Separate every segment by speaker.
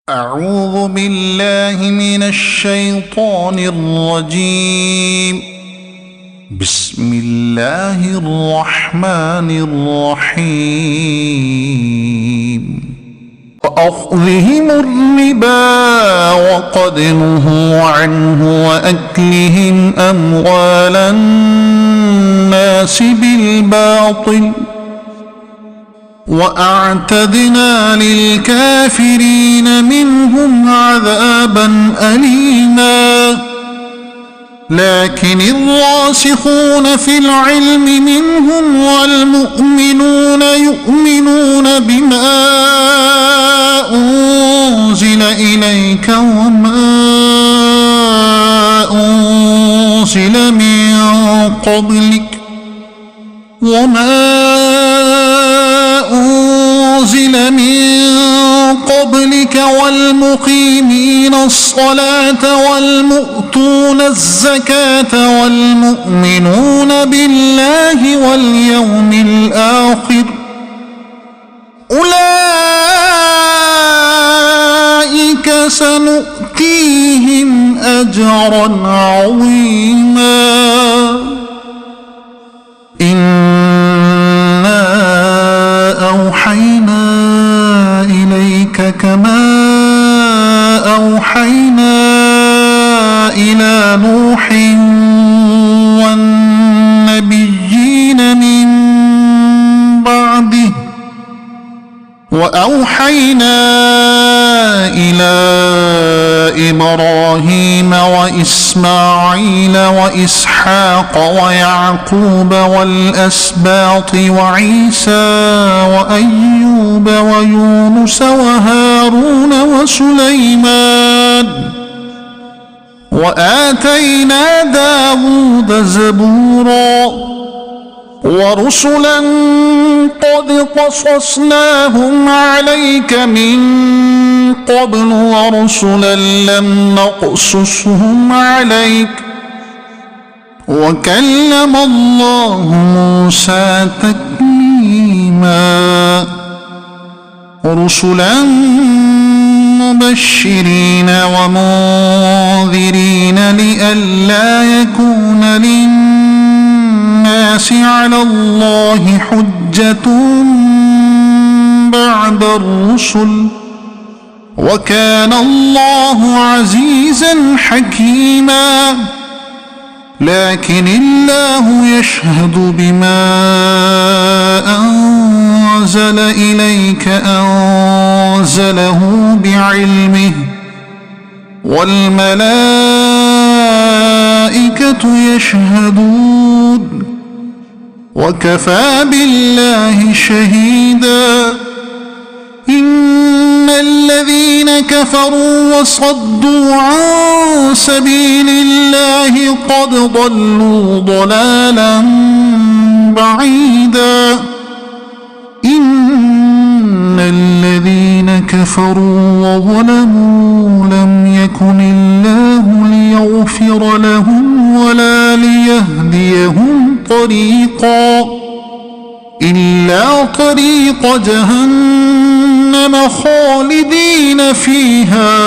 Speaker 1: أعوذ بالله من الشيطان الرجيم. بسم الله الرحمن الرحيم. وأخذهم الربا وقد نهوا عنه وأكلهم أموال الناس بالباطل وأعتدنا للكافرين منهم عذابا أليما. لكن الراسخون في العلم منهم والمؤمنون يؤمنون بما أنزل إليك وما أنزل من قبلك والمقيمين الصلاة والمؤتون الزكاة والمؤمنون بالله واليوم الآخر أولئك سنؤتيهم أجرا عظيما. إنا أوحينا إليك كما أوحينا إلى نوح والنبيين من بعده وأوحينا إلى إبراهيم وإسماعيل وإسحاق ويعقوب والأسباط وعيسى وأيوب ويونس وهارون وسليمان وآتينا داود زبورا. ورسلا قد قصصناهم عليك من قبل ورسلا لم نقصصهم عليك وكلم الله موسى تكليما. رسلا مبشرين ومنذرين لئلا يكون للناس على الله حجة بعد الرسل وكان الله عزيزا حكيما. لكن الله يشهد بما أنزل إليك أنزله بعلمه والملائكة يشهدون وكفى بالله شهيدا. إن الذين كفروا وصدوا عن سبيل الله قد ضلوا ضلالا بعيدا. إن الذين كفروا وظلموا لم يكن الله ليغفر لهم ولا ليهديهم طريقا إلا طريق جهنم خالدين فيها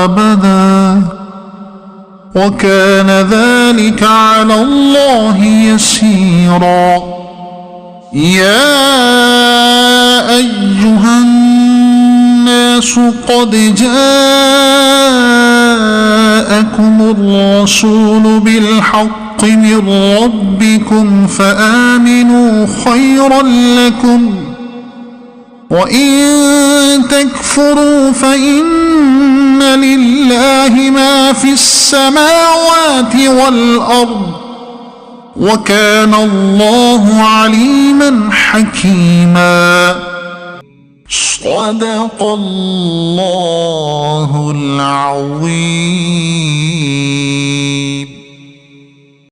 Speaker 1: أبدا وكان ذلك على الله يسيرا. يا أيها الناس قد جاءكم الرسول بالحق من ربكم فآمنوا خيرا لكم وإن تكفروا فإن لله ما في السماوات والأرض وكان الله عليما حكيما. صدق الله العظيم.